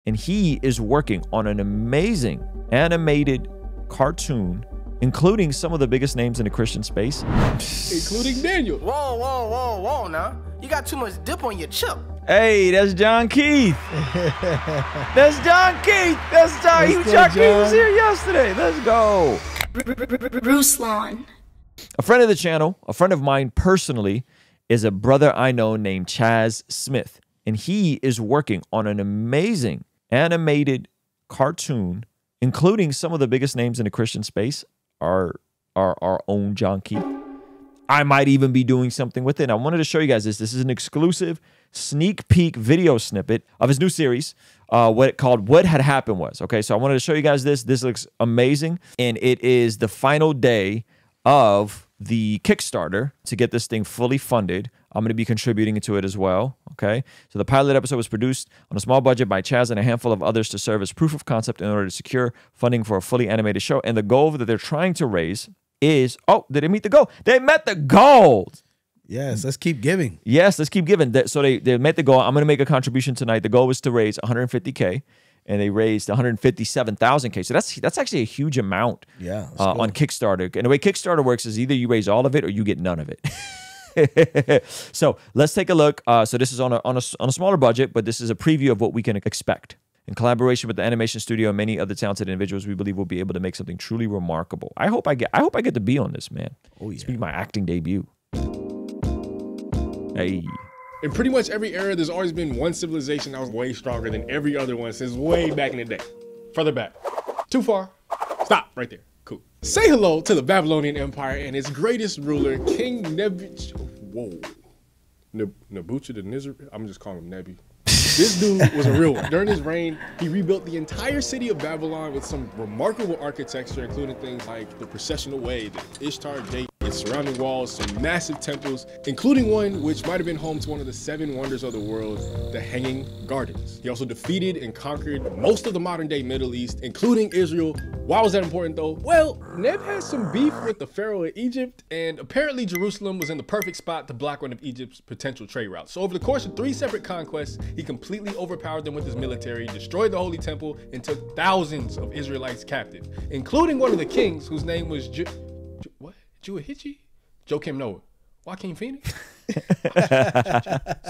and he is working on an amazing animated cartoon, including some of the biggest names in the Christian space, including Daniel. Whoa, whoa, whoa, whoa, now. You got too much dip on your chip. Hey, that's John Keith. That's John Keith. That's John. John Keith was here yesterday. Let's go. Ruslan. A friend of the channel, a friend of mine personally, is a brother I know named Chaz Smith, and he is working on an amazing animated cartoon, including some of the biggest names in the Christian space, our own John Keith. I might even be doing something with it. And I wanted to show you guys this. This is an exclusive sneak peek video snippet of his new series, called What Had Happened Was. Okay, so I wanted to show you guys this. This looks amazing, and it is the final day of the Kickstarter to get this thing fully funded. I'm going to be contributing to it as well, okay? So the pilot episode was produced on a small budget by Chaz and a handful of others to serve as proof of concept in order to secure funding for a fully animated show. And the goal that they're trying to raise is, oh, did they meet the goal? They met the goal. Yes, let's keep giving. Yes, let's keep giving. So they met the goal. I'm going to make a contribution tonight. The goal was to raise 150K. And they raised 157,000K. So that's actually a huge amount on Kickstarter. And the way Kickstarter works is either you raise all of it or you get none of it. So let's take a look. So this is on a smaller budget, but this is a preview of what we can expect. In collaboration with the animation studio and many other talented individuals, we believe we'll be able to make something truly remarkable. I hope I get to be on this, man. Oh yeah. It's be my acting debut. Hey. In pretty much every era, there's always been one civilization that was way stronger than every other one since way back in the day. Further back. Too far. Stop right there. Cool. Say hello to the Babylonian Empire and its greatest ruler, King Nebuchadnezzar. I'm just calling him Nebi. This dude was a real one. During his reign, he rebuilt the entire city of Babylon with some remarkable architecture, including things like the processional way, the Ishtar Gate, its surrounding walls, some massive temples, including one which might have been home to one of the 7 wonders of the world, the Hanging Gardens. He also defeated and conquered most of the modern-day Middle East, including Israel. Why was that important, though? Well, Neb had some beef with the pharaoh of Egypt, and apparently Jerusalem was in the perfect spot to block one of Egypt's potential trade routes. So over the course of 3 separate conquests, he completely overpowered them with his military, destroyed the Holy Temple, and took thousands of Israelites captive, including one of the kings whose name was Jehoichi? Joachim Noah. Joaquin Phoenix?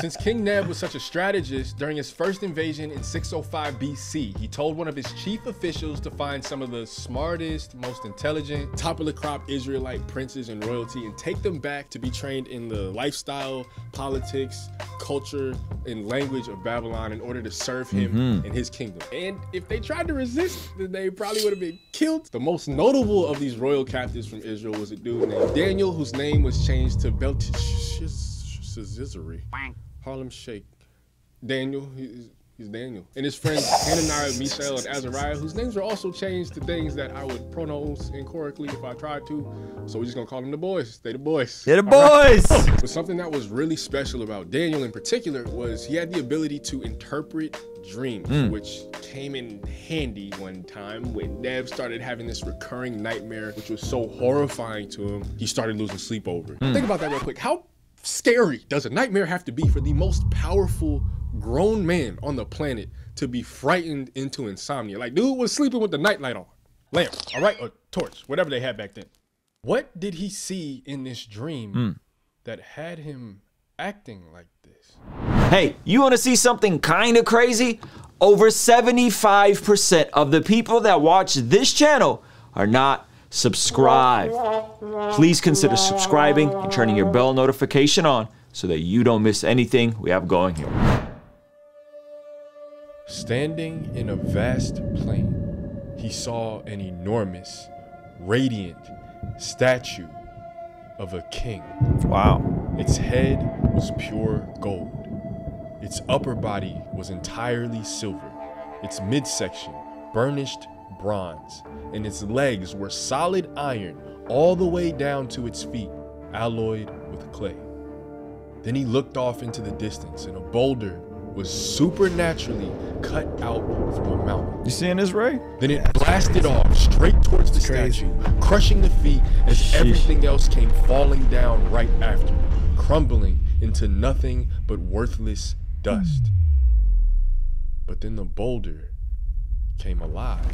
Since King Neb was such a strategist, during his first invasion in 605 BC, he told one of his chief officials to find some of the smartest, most intelligent, top-of-the-crop Israelite princes and royalty and take them back to be trained in the lifestyle, politics, culture, and language of Babylon in order to serve him and his kingdom. And if they tried to resist, then they probably would have been killed. The most notable of these royal captives from Israel was a dude named Daniel, whose name was changed to Belteshazzar. Harlem Shake. Daniel, he's Daniel. And his friends Hananiah, Mishael, and Azariah, whose names were also changed to things that I would pronounce incorrectly if I tried to. So we're just gonna call them the boys. They the boys. They're the boys. But something that was really special about Daniel in particular was he had the ability to interpret dreams, which came in handy one time when Neb started having this recurring nightmare, which was so horrifying to him, he started losing sleep over it. Think about that real quick. How scary does a nightmare have to be for the most powerful grown man on the planet to be frightened into insomnia? Like, dude was sleeping with the nightlight on. Lamp, all right, or torch, whatever they had back then. What did he see in this dream that had him acting like this? Hey, you want to see something kind of crazy? Over 75% of the people that watch this channel are not subscribed. Please consider subscribing and turning your bell notification on so that you don't miss anything we have going here. Standing in a vast plain, he saw an enormous, radiant statue of a king. Wow. Its head was pure gold. Its upper body was entirely silver. Its midsection burnished bronze, and its legs were solid iron all the way down to its feet, alloyed with clay. Then he looked off into the distance, and a boulder was supernaturally cut out from a mountain. You seeing this, Ray? Then it blasted off straight towards the statue, crushing the feet as everything else came falling down right after, crumbling into nothing but worthless dust. But then the boulder came alive.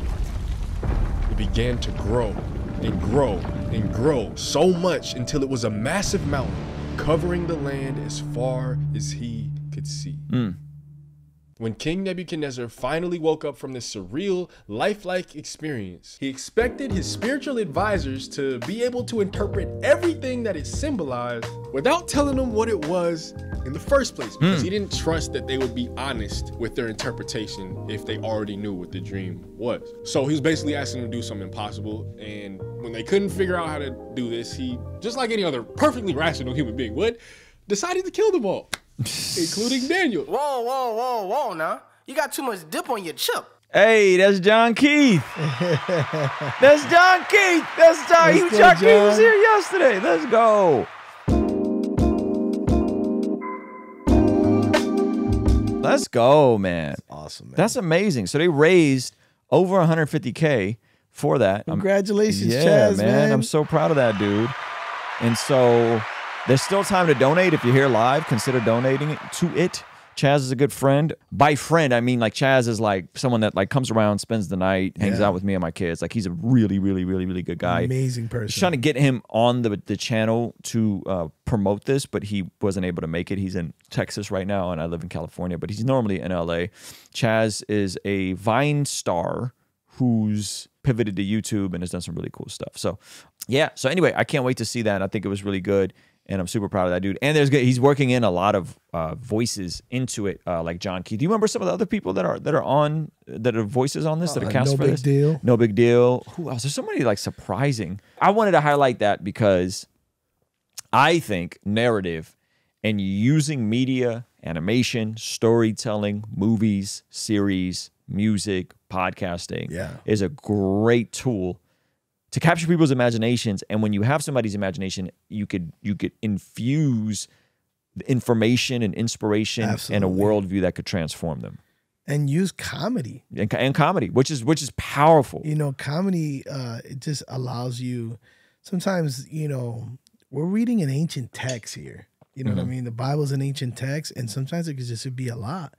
It began to grow and grow and grow so much until it was a massive mountain covering the land as far as he could see. When King Nebuchadnezzar finally woke up from this surreal, lifelike experience, he expected his spiritual advisors to be able to interpret everything that it symbolized without telling them what it was in the first place, because he didn't trust that they would be honest with their interpretation if they already knew what the dream was. So he was basically asking them to do something impossible, and when they couldn't figure out how to do this, he, just like any other perfectly rational human being would, decided to kill them all. Including Daniel. Whoa, whoa, whoa, whoa, now. You got too much dip on your chip. Hey, that's John Keith. That's John Keith. That's John. John Keith was here yesterday. Let's go. Let's go, man. That's awesome, man. That's amazing. So they raised over 150K for that. Congratulations, yeah, Chaz, man. I'm so proud of that, dude. And so there's still time to donate. If you're here live, consider donating to it. Chaz is a good friend. By friend, I mean like Chaz is like someone that like comes around, spends the night, hangs out with me and my kids. Like he's a really, really, really, really good guy. Amazing person. Just trying to get him on the channel to promote this, but he wasn't able to make it. He's in Texas right now, and I live in California, but he's normally in LA. Chaz is a Vine star who's pivoted to YouTube and has done some really cool stuff. So yeah. So anyway, I can't wait to see that. I think it was really good. And I'm super proud of that dude. And he's working in a lot of voices into it, like John Keith. Do you remember some of the other people that are voices on this that are cast for this? No Big Deal. No Big Deal. Who else? There's somebody like surprising. I wanted to highlight that because I think narrative and using media, animation, storytelling, movies, series, music, podcasting is a great tool to capture people's imaginations. And when you have somebody's imagination, you could infuse the information and inspiration and a worldview that could transform them. And use comedy. And comedy, which is powerful. You know, comedy, it just allows you, sometimes, you know, we're reading an ancient text here. You know what I mean? The Bible's an ancient text, and sometimes it could just be a lot.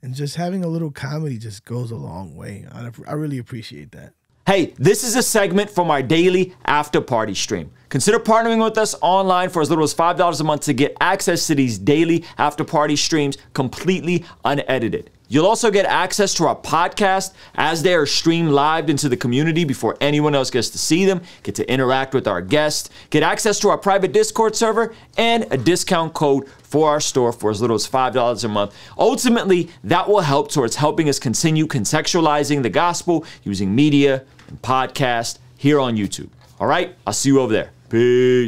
And just having a little comedy just goes a long way. I really appreciate that. Hey, this is a segment from our daily after party stream. Consider partnering with us online for as little as $5 a month to get access to these daily after party streams completely unedited. You'll also get access to our podcast as they are streamed live into the community before anyone else gets to see them, get to interact with our guests, get access to our private Discord server, and a discount code for our store for as little as $5 a month. Ultimately, that will help towards helping us continue contextualizing the gospel using media and podcast here on YouTube. All right, I'll see you over there. Peace.